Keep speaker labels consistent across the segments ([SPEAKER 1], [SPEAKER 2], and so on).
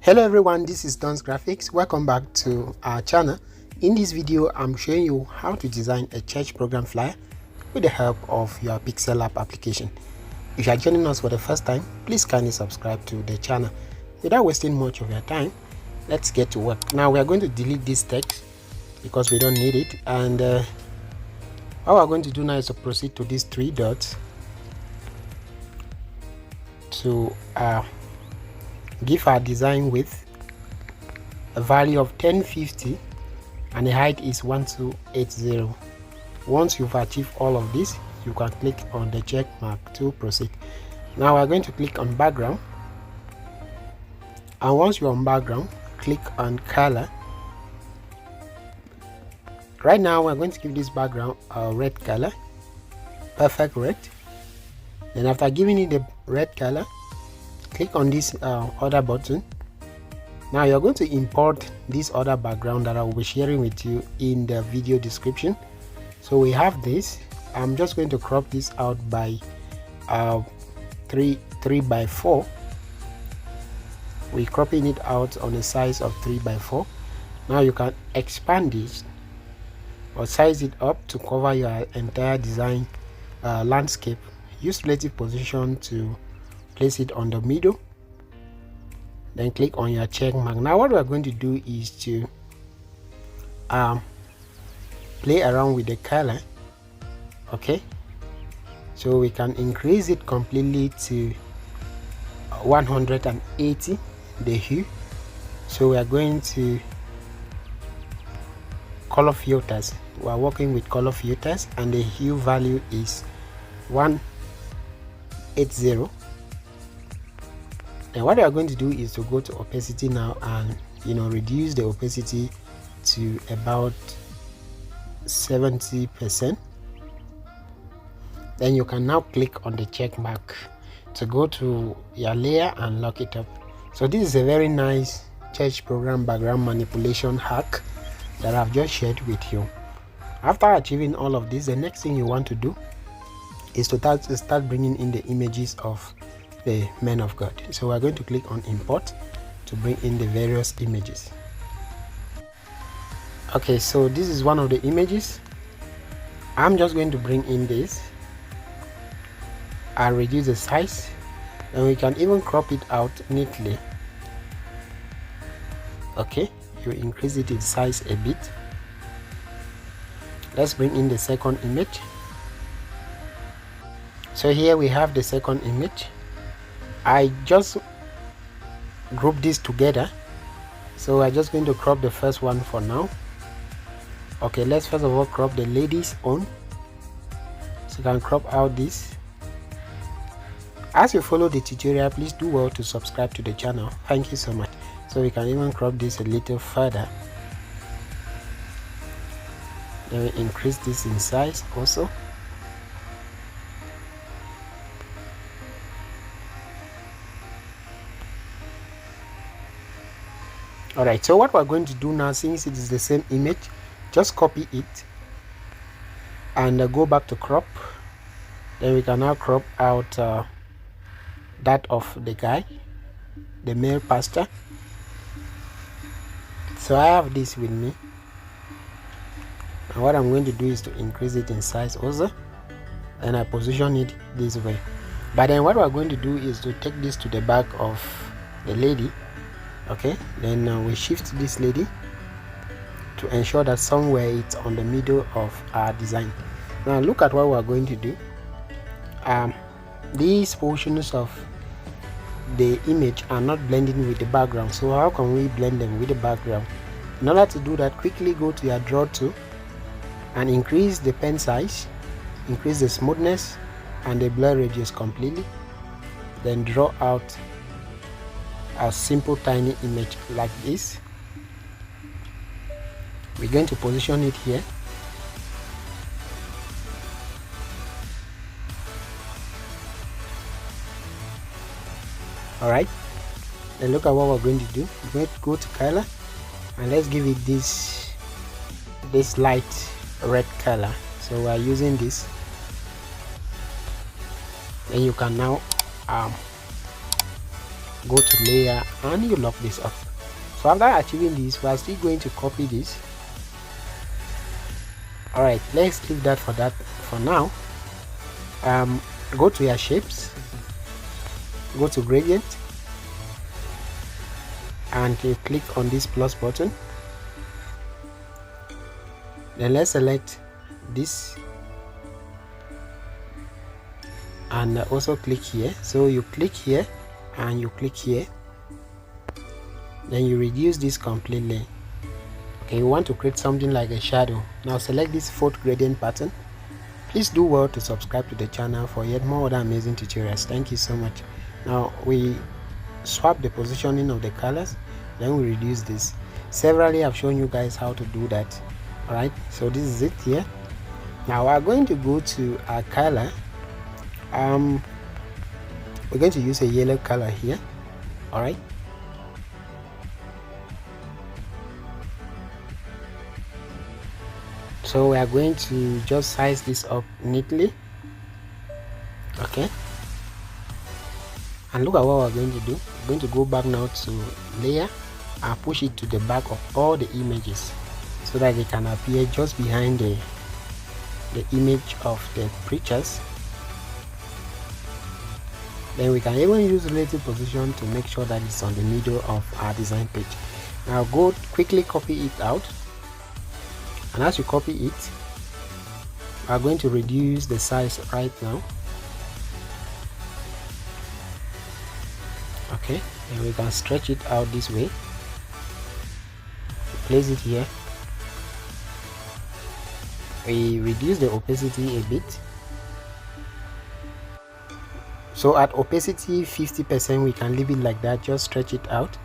[SPEAKER 1] Hello everyone, this is Don's Graphics. Welcome back to our channel. In this video I'm showing you how to design a church program flyer with the help of your Pixellab application. If you are joining us for the first time, please kindly subscribe to the channel. Without wasting much of your time, let's get to work. Now we are going to delete this text because we don't need it, and what we're going to do now is to proceed to these three dots to give our design width a value of 1050 and the height is 1280. Once you've achieved all of this, you can click on the check mark to proceed. Now we're going to click on background, and once you're on background, click on color. Right now we're going to give this background a red color, perfect red. Then after giving it the red color, click on this other button. Now you're going to import this other background that I will be sharing with you in the video description. So we have this. I'm just going to crop this out by 3 by 4. We're cropping it out on a size of 3 by 4. Now you can expand this or size it up to cover your entire design landscape. Use relative position to place it on the middle, then click on your check mark. Now what we're going to do is to play around with the color. Okay, so we can increase it completely to 180, the hue. So we are going to color filters. We are working with color filters and the hue value is 180. And what we are going to do is to go to opacity now and reduce the opacity to about 70%. Then you can now click on the check mark to go to your layer and lock it up. So this is a very nice church program background manipulation hack that I've just shared with you. After achieving all of this, the next thing you want to do is to start bringing in the images of the men of God. So we're going to click on import to bring in the various images. Okay, so this is one of the images. I'm just going to bring in this and reduce the size, and we can even crop it out neatly. Okay, you increase it in size a bit. Let's bring in the second image. So here we have the second image. I just group this together, so I'm just going to crop the first one for now. Okay, let's first of all crop the lady's own. So you can crop out this. As you follow the tutorial, please do well to subscribe to the channel. Thank you so much. So we can even crop this a little further. Then we increase this in size also. Alright, so what we're going to do now, since it is the same image, just copy it and go back to crop. Then we can now crop out that of the guy, the male pastor. So I have this with me, and what I'm going to do is to increase it in size also, and I position it this way. But then what we're going to do is to take this to the back of the lady. Okay, then we shift this lady to ensure that somewhere it's on the middle of our design. Now look at what we're going to do. These portions of the image are not blending with the background, so how can we blend them with the background? In order to do that, quickly go to your draw tool and increase the pen size, increase the smoothness and the blur radius completely, then draw out a simple tiny image like this. We're going to position it here. Alright, then look at what we're going to do. We're going to go to color and let's give it this light red color. So we're using this. Then you can now go to layer and you lock this up. So after achieving this, we are still going to copy this. Alright, let's leave that for now. Go to your shapes, go to gradient, and you click on this plus button. Then let's select this and also click here. So you click here and you click here, then you reduce this completely. Okay, you want to create something like a shadow. Now select this fourth gradient pattern. Please do well to subscribe to the channel for yet more other amazing tutorials. Thank you so much. Now we swap the positioning of the colors, then we reduce this. Severally I've shown you guys how to do that. Alright, so this is it here. Now we're going to go to our color. We're going to use a yellow color here. Alright, so we are going to just size this up neatly. Okay, and look at what we're going to do. We're going to go back now to layer and push it to the back of all the images so that they can appear just behind the image of the preachers. Then we can even use relative position to make sure that it's on the middle of our design page. Now go quickly copy it out, and as you copy it, we are going to reduce the size right now. Okay, and we can stretch it out this way. Place it here. We reduce the opacity a bit. So at opacity 50%, we can leave it like that. Just stretch it out.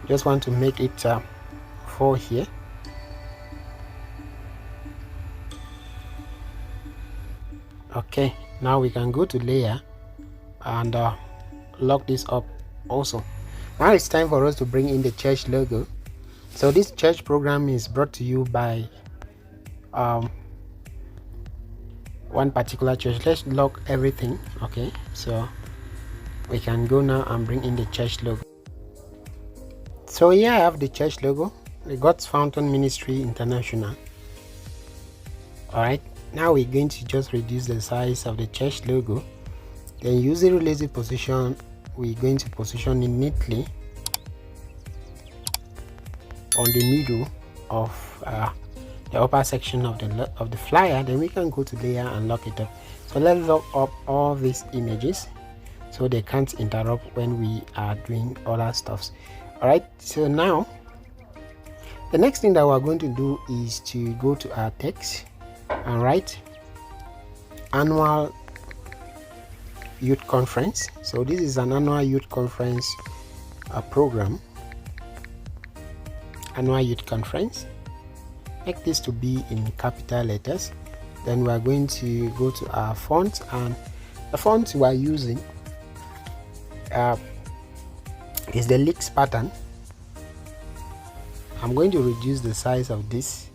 [SPEAKER 1] Just want to make it fall here. Okay, now we can go to layer and lock this up also. Now it's time for us to bring in the church logo. So this church program is brought to you by one particular church. Let's lock everything. Okay, so we can go now and bring in the church logo. So here I have the church logo, the God's Fountain Ministry International. Alright, now we're going to just reduce the size of the church logo. Then use the relative position, we're going to position it neatly on the middle of the upper section of the flyer. Then we can go to layer and lock it up. So let's lock up all these images so they can't interrupt when we are doing other stuffs. Alright, so now the next thing that we're going to do is to go to our text and write annual youth conference. So this is an annual youth conference program. Annual youth conference. Make this to be in capital letters. Then we are going to go to our font, and the font we are using is the leaks pattern. I'm going to reduce the size of this.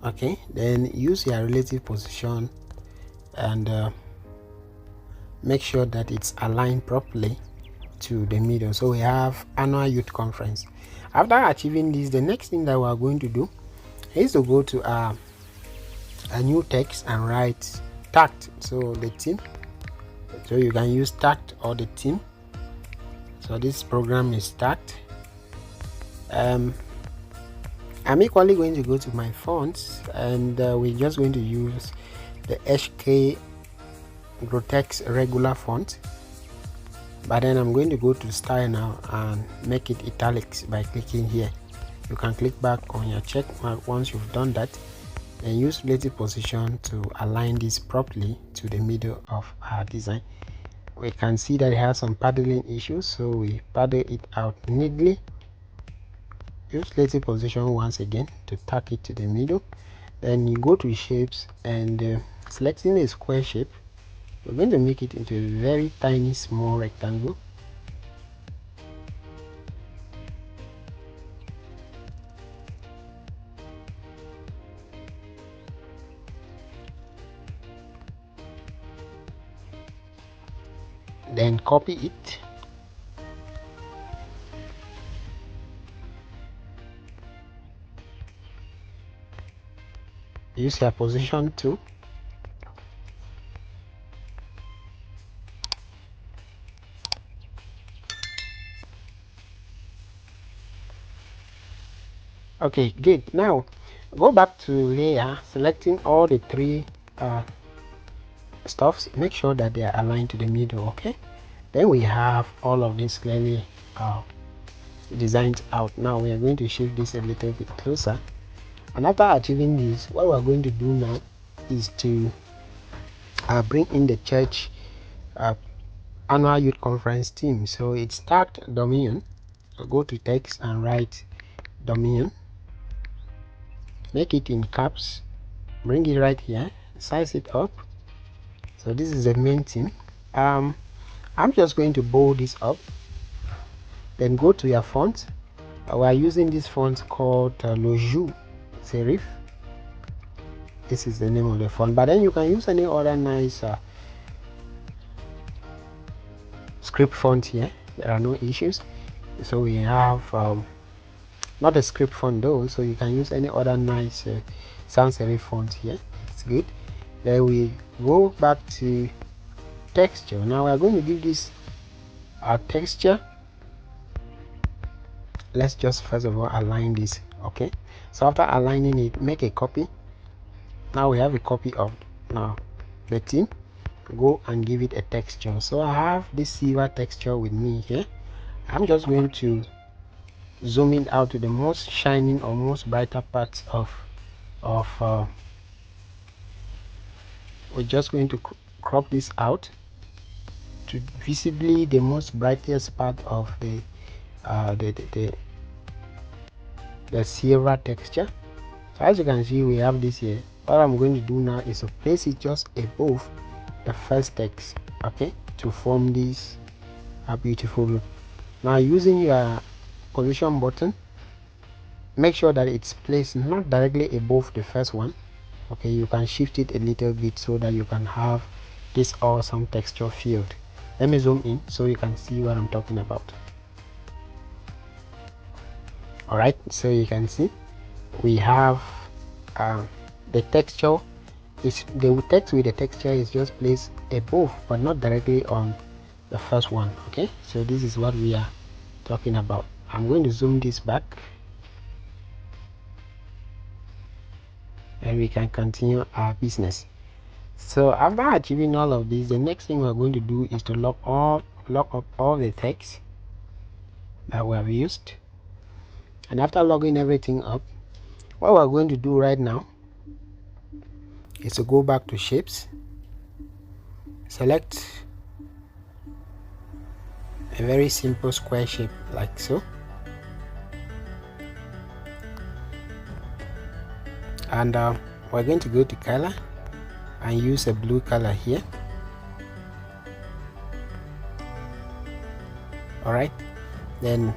[SPEAKER 1] Okay, then use your relative position and make sure that it's aligned properly to the middle. So we have annual youth conference. After achieving this, the next thing that we are going to do is to go to a new text and write tact. So the theme, so you can use tact or the theme. So this program is tact. I'm equally going to go to my fonts, and we're just going to use the HK Grotex regular font, but then I'm going to go to style now and make it italics by clicking here. You can click back on your check mark once you've done that, and use relative position to align this properly to the middle of our design. We can see that it has some padding issues, so we paddle it out neatly. Use relative position once again to tack it to the middle. Then you go to shapes and selecting a square shape, we're going to make it into a very tiny small rectangle. Then copy it use your position tool. Okay, good. Now go back to layer, selecting all the three stuffs. Make sure that they are aligned to the middle. Okay, then we have all of this clearly designed out. Now we are going to shift this a little bit closer, and after achieving this, what we are going to do now is to bring in the church annual youth conference theme. So it's tagged Dominion. So go to text and write Dominion, make it in caps, bring it right here, size it up. So this is the main theme. I'm just going to bold this up, then go to your font. We are using this font called Loju Serif. This is the name of the font, but then you can use any other nice script font here. There are no issues. So we have not a script font though, so you can use any other nice sans serif font here. It's good. Then we go back to texture. Now we are going to give this a texture. Let's just first of all align this. Okay, so after aligning it, make a copy. Now we have a copy of now the theme. Go and give it a texture. So I have this silver texture with me here. I'm just going to zoom it out to the most shining or most brighter parts of we're just going to crop this out to visibly the most brightest part of the silver texture. So as you can see, we have this here. What I'm going to do now is to place it just above the first text, okay, to form this beautiful look. Now using your position button, make sure that it's placed not directly above the first one. Okay, you can shift it a little bit so that you can have this awesome texture field. Let me zoom in so you can see what I'm talking about. All right, so you can see we have the texture is the text with the texture is just placed above but not directly on the first one. Okay, so this is what we are talking about. I'm going to zoom this back and we can continue our business. So after achieving all of this, the next thing we're going to do is to lock up all the text that we have used. And after logging everything up, what we're going to do right now is to go back to shapes, select a very simple square shape like so, and we're going to go to color and use a blue color here. All right, then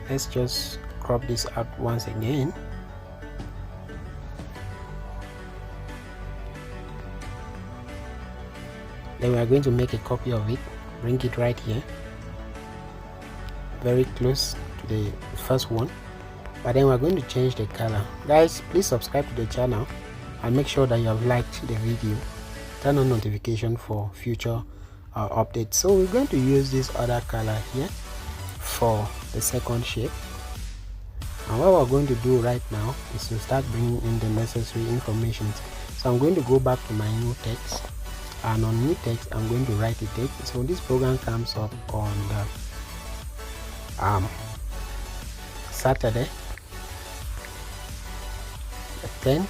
[SPEAKER 1] let's just crop this out once again. Then we are going to make a copy of it, bring it right here, very close to the first one, but then we're going to change the color. Guys, please subscribe to the channel and make sure that you have liked the video. Turn on notification for future updates. So we're going to use this other color here for the second shape, and what we're going to do right now is to start bringing in the necessary information. So I'm going to go back to my new text, and on new text I'm going to write a date. So this program comes up on the Saturday the 10th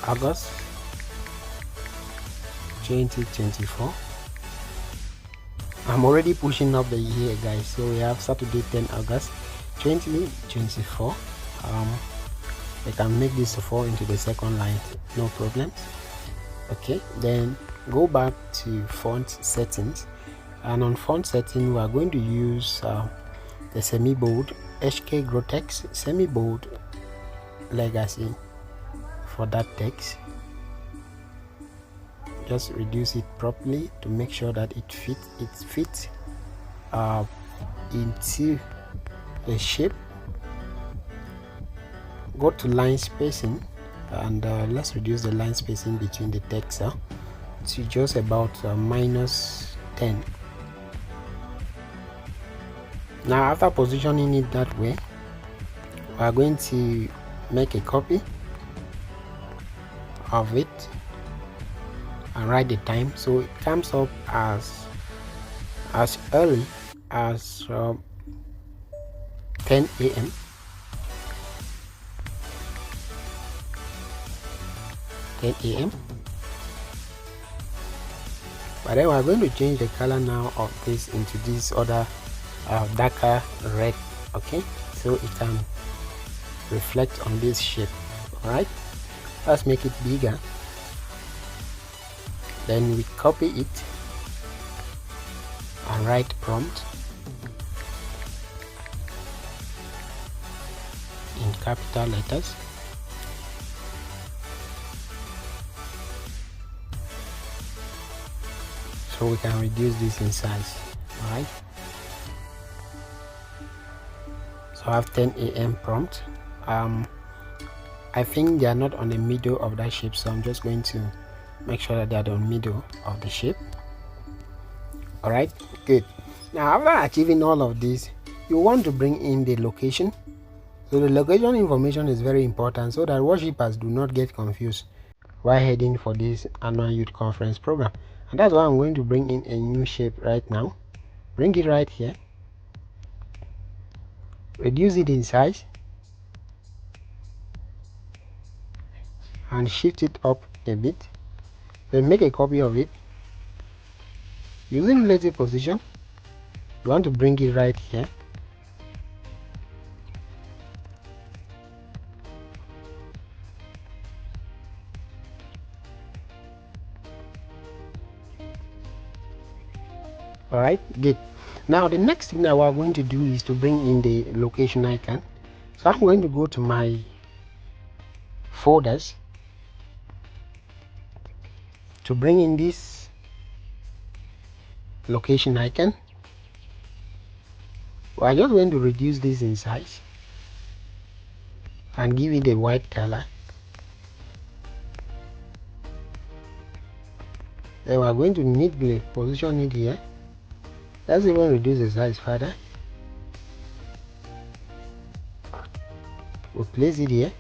[SPEAKER 1] August 2024. I'm already pushing up the year, guys, so we have Saturday 10 August 2024. We can make this fall into the second line, no problems. Okay, then go back to font settings, and on font setting we are going to use the semi-bold HK Grow Text semi-bold legacy for that text. Just reduce it properly to make sure that it fits into the shape. go to line spacing, and let's reduce the line spacing between the text to just about -10. Now after positioning it that way, we are going to make a copy of it and write the time so it comes up as early as 10 a.m. But then we are going to change the color now of this into this other darker red, okay, so it can reflect on this shape. All right, let's make it bigger. Then we copy it and write prompt in capital letters. So we can reduce this in size. All right, so I have 10 a.m. prompt. I think they are not on the middle of that shape, so I'm just going to make sure that they are on the middle of the shape. All right, good. Now after achieving all of this, you want to bring in the location. So the location information is very important so that worshippers do not get confused while heading for this annual youth conference program. And that's why I'm going to bring in a new shape right now. Bring it right here, reduce it in size, and shift it up a bit. Then make a copy of it using relative position. You want to bring it right here. All right, good. Now the next thing that we're going to do is to bring in the location icon. So I'm going to go to my folders to bring in this location icon. We're just going to reduce this in size and give it a white color. Then we're going to neatly position it here. Let's even reduce the size further. We'll place it here,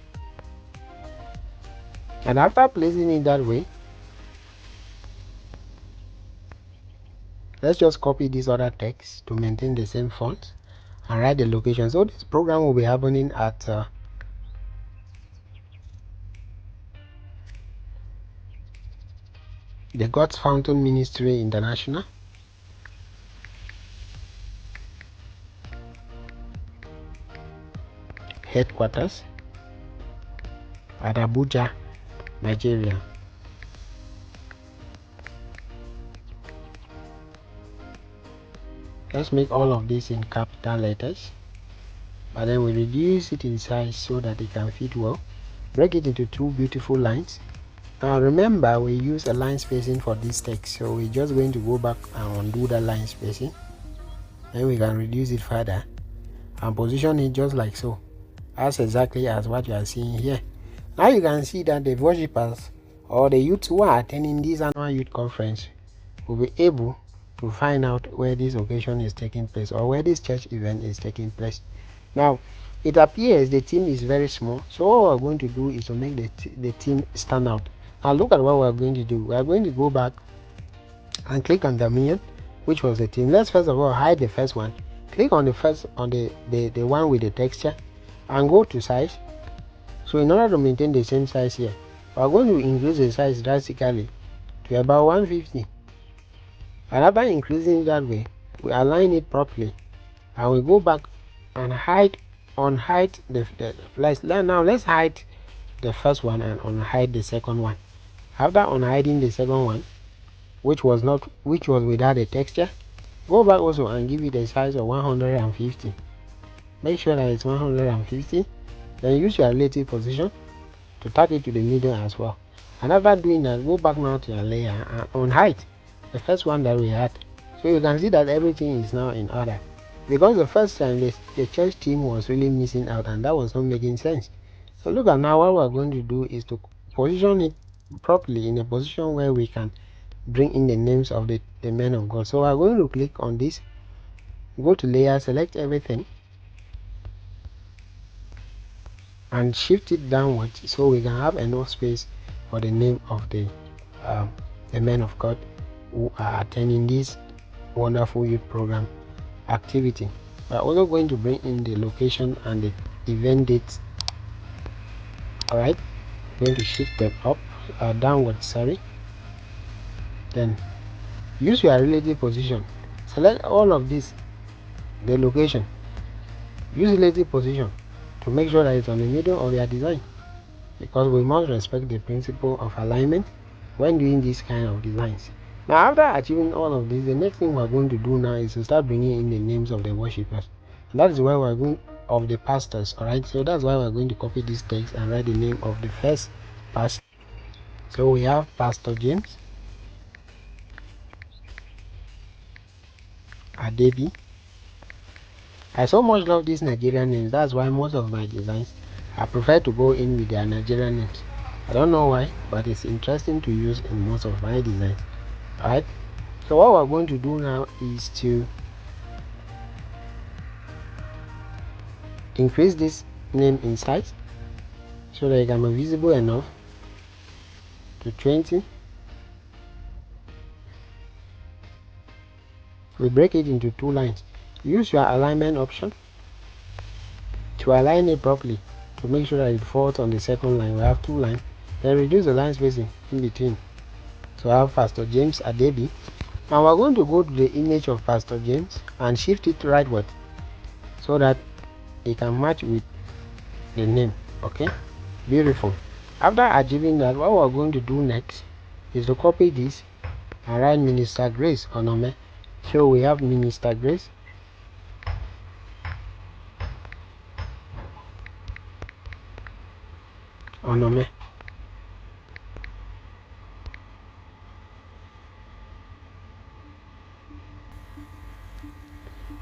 [SPEAKER 1] and after placing it that way, let's just copy this other text to maintain the same font and write the location. So this program will be happening at the God's Fountain Ministry International, headquarters at Abuja, Nigeria. Let's make all of this in capital letters, but then we reduce it in size so that it can fit well. Break it into two beautiful lines. Now remember, we use a line spacing for this text, so we're just going to go back and undo that line spacing. Then we can reduce it further and position it just like so, as exactly as what you are seeing here. Now you can see that the worshippers or the youths who are attending this annual youth conference will be able to find out where this occasion is taking place or where this church event is taking place. Now it appears the team is very small, so what we're going to do is to make the team stand out. Now look at what we're going to do. We're going to go back and click on the minion, which was the team. Let's first of all hide the first one. Click on the first, on the one with the texture, and go to size. So in order to maintain the same size here, we're going to increase the size drastically to about 150. And after increasing it that way, we align it properly, and we go back and unhide now let's hide the first one and unhide the second one. After unhiding the second one, which was without a texture, go back also and give it a size of 150. Make sure that it's 150. Then use your relative position to tap it to the middle as well. And after doing that, go back now to your layer and unhide the first one that we had. So you can see that everything is now in order, because the first time the church team was really missing out and that was not making sense. So look at now, what we're going to do is to position it properly in a position where we can bring in the names of the men of God. So we're going to click on this, go to layer, select everything and shift it downwards so we can have enough space for the name of the men of God who are attending this wonderful youth program activity. We're also going to bring in the location and the event dates. All right, I'm going to shift them up, downwards, sorry. Then use your relative position, select all of this, the location, use relative position to make sure that it's on the middle of your design, because we must respect the principle of alignment when doing this kind of designs. Now after achieving all of this, the next thing we're going to do now is to start bringing in the names of the worshippers. And that is why we're going of the pastors. All right, so that's why we're going to copy this text and write the name of the first pastor. So we have Pastor James Adebi. I so much love these Nigerian names. That's why most of my designs I prefer to go in with their Nigerian names. I don't know why, but it's interesting to use in most of my designs. Alright, so what we're going to do now is to increase this name in size so that it can be visible enough to 20. We break it into 2 lines. Use your alignment option to align it properly to make sure that it falls on the second line. We have 2 lines. Then reduce the line spacing in between. So I have Pastor James Adebi. Now we're going to go to the image of Pastor James and shift it rightward so that it can match with the name. Okay, beautiful. After achieving that, what we're going to do next is to copy this and write Minister Grace Onome. So we have Minister Grace Onome.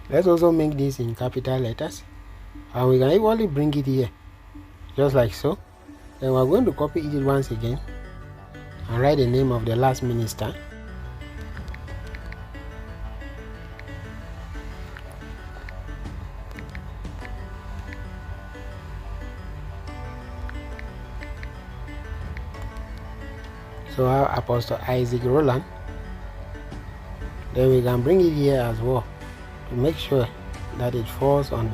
[SPEAKER 1] Let's also make this in capital letters, and we can equally bring it here just like so. Then we're going to copy it once again and write the name of the last minister. So I have Apostle Isaac Roland. Then we can bring it here as well to make sure that it falls on.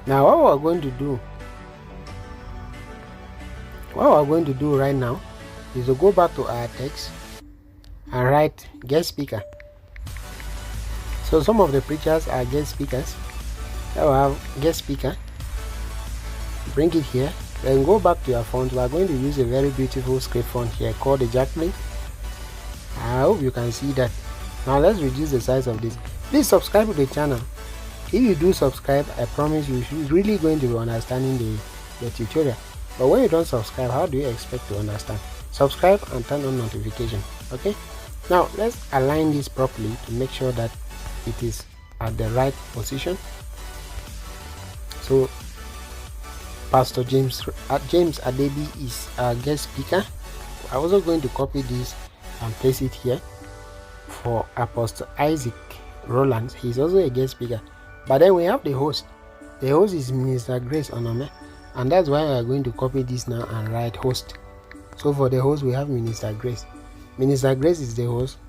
[SPEAKER 1] Now what we're going to do right now is to go back to our text and write guest speaker. So some of the preachers are guest speakers. So I have guest speaker, bring it here, then go back to your font. We are going to use a very beautiful script font here called the Jacqueline. I hope you can see that. Now let's reduce the size of this. Please subscribe to the channel. If you do subscribe, I promise you should really going to be understanding the tutorial. But when you don't subscribe, how do you expect to understand? Subscribe and turn on notification. Okay, now let's align this properly to make sure that it is at the right position. So Pastor James Adebi is our guest speaker. I'm also going to copy this and place it here. For Apostle Isaac Roland, he's also a guest speaker. But then we have the host. The host is Minister Grace Onome, and that's why we are going to copy this now and write host. So for the host we have Minister Grace. Minister Grace is the host.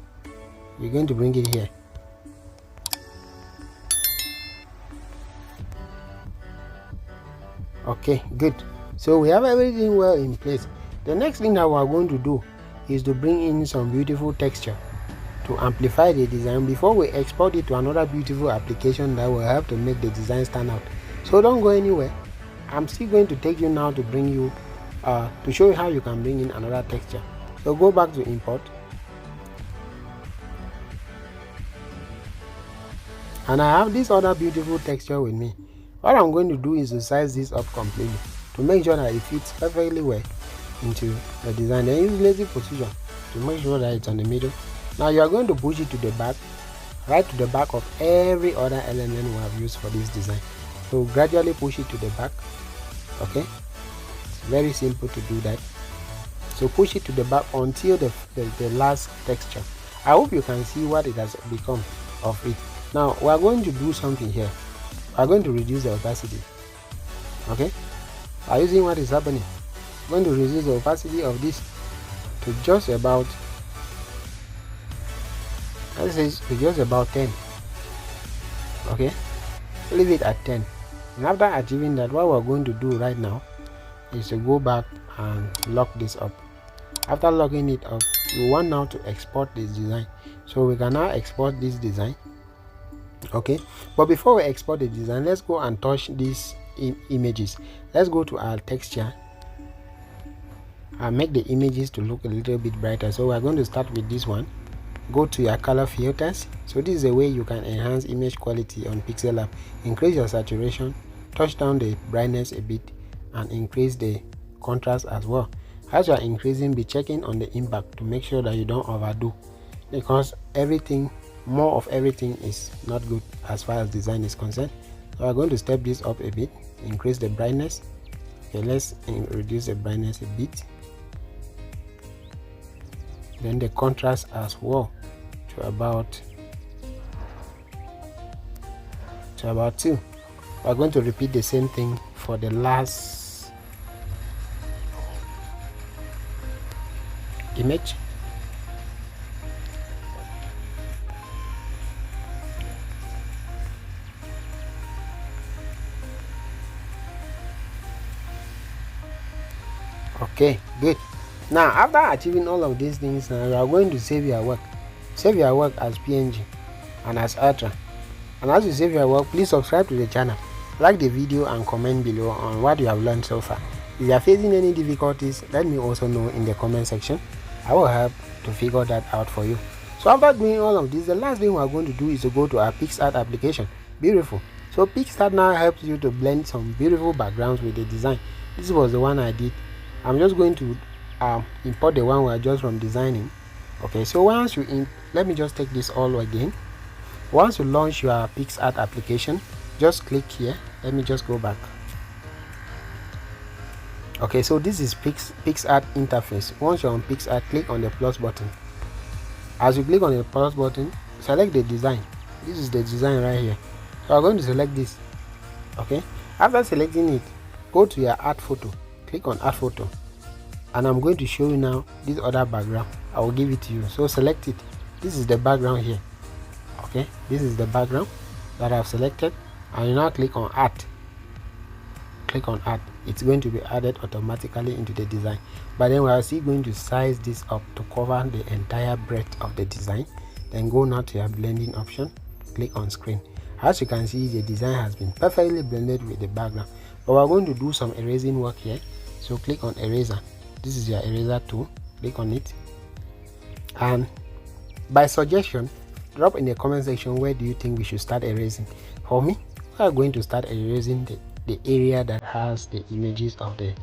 [SPEAKER 1] We're going to bring it here. Okay, good. So we have everything well in place. The next thing that we are going to do is to bring in some beautiful texture to amplify the design before we export it to another beautiful application that will help to make the design stand out. So don't go anywhere. I'm still going to take you now to bring you to show you how you can bring in another texture. So go back to import, and I have this other beautiful texture with me. What I'm going to do is to size this up completely to make sure that it fits perfectly well into the design. Then use lazy position to make sure that it's on the middle. Now you are going to push it to the back right to the back of every other element we have used for this design. So gradually push it to the back. Okay, it's very simple to do that. So push it to the back until the last texture. I hope you can see what it has become of it. Now we are going to do something here. We are going to reduce the opacity. Okay, are you seeing what is happening? I'm going to reduce the opacity of this to just about, let's say to just about 10. Okay, leave it at 10. And after achieving that, what we're going to do right now is to go back and lock this up. After locking it up, you want now to export this design. So we can now export this design. Okay, but before we export the design, let's go and touch these images. Let's go to our texture and make the images to look a little bit brighter. So we're going to start with this one. Go to your color filters. So this is a way you can enhance image quality on Pixellab. Increase your saturation, touch down the brightness a bit, and increase the contrast as well. As you are increasing, be checking on the impact to make sure that you don't overdo, because more of everything is not good as far as design is concerned. So I'm going to step this up a bit, increase the brightness. Okay, let's reduce the brightness a bit, then the contrast as well to about 2. We're going to repeat the same thing for the last image. Okay, good. Now after achieving all of these things, now you are going to save your work. Save your work as PNG and as Ultra. And as you save your work, please subscribe to the channel, like the video, and comment below on what you have learned so far. If you are facing any difficulties, let me also know in the comment section. I will help to figure that out for you. So after doing all of this, the last thing we are going to do is to go to our Pixart application. Beautiful. So Pixart now helps you to blend some beautiful backgrounds with the design. This was the one I did. I'm just going to import the one we are just from designing. Okay, so once you let me just take this all again. Once you launch your Pixart application, just click here. Let me just go back. Okay, so this is Pixart interface. Once you're on Pixart, click on the plus button. As you click on the plus button, select the design. This is the design right here. So I'm going to select this. Okay, after selecting it, go to your add photo. Click on add photo, and I'm going to show you now this other background. I will give it to you. So select it. This is the background here. Okay, this is the background that I've selected, and you now click on add. Click on add. It's going to be added automatically into the design, but then we are still going to size this up to cover the entire breadth of the design. Then go now to your blending option, click on screen. As you can see, the design has been perfectly blended with the background, but we're going to do some erasing work here. So click on eraser. This is your eraser tool. Click on it, and by suggestion, drop in the comment section where do you think we should start erasing. For me, we are going to start erasing the area that has the images of the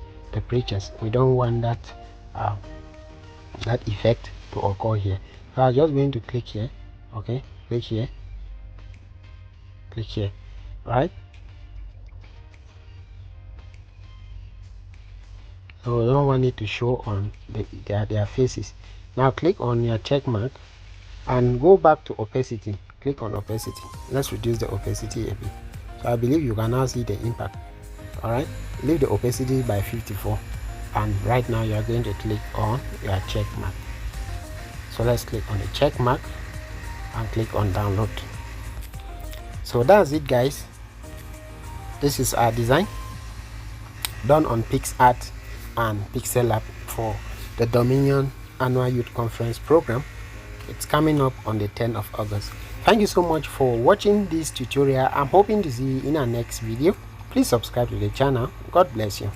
[SPEAKER 1] preachers. We don't want that that effect to occur here. So I'm just going to click here. Okay, click here, click here, right? So we don't want it to show on their faces. Now click on your check mark and go back to opacity. Click on opacity. Let's reduce the opacity a bit. So I believe you can now see the impact. Alright, leave the opacity by 54, and right now you are going to click on your check mark. So let's click on the check mark and click on download. So that's it, guys. This is our design done on Pixart and Pixellab for the Dominion Annual Youth Conference program. It's coming up on the 10th of August. Thank you so much for watching this tutorial. I'm hoping to see you in our next video. Please subscribe to the channel. God bless you.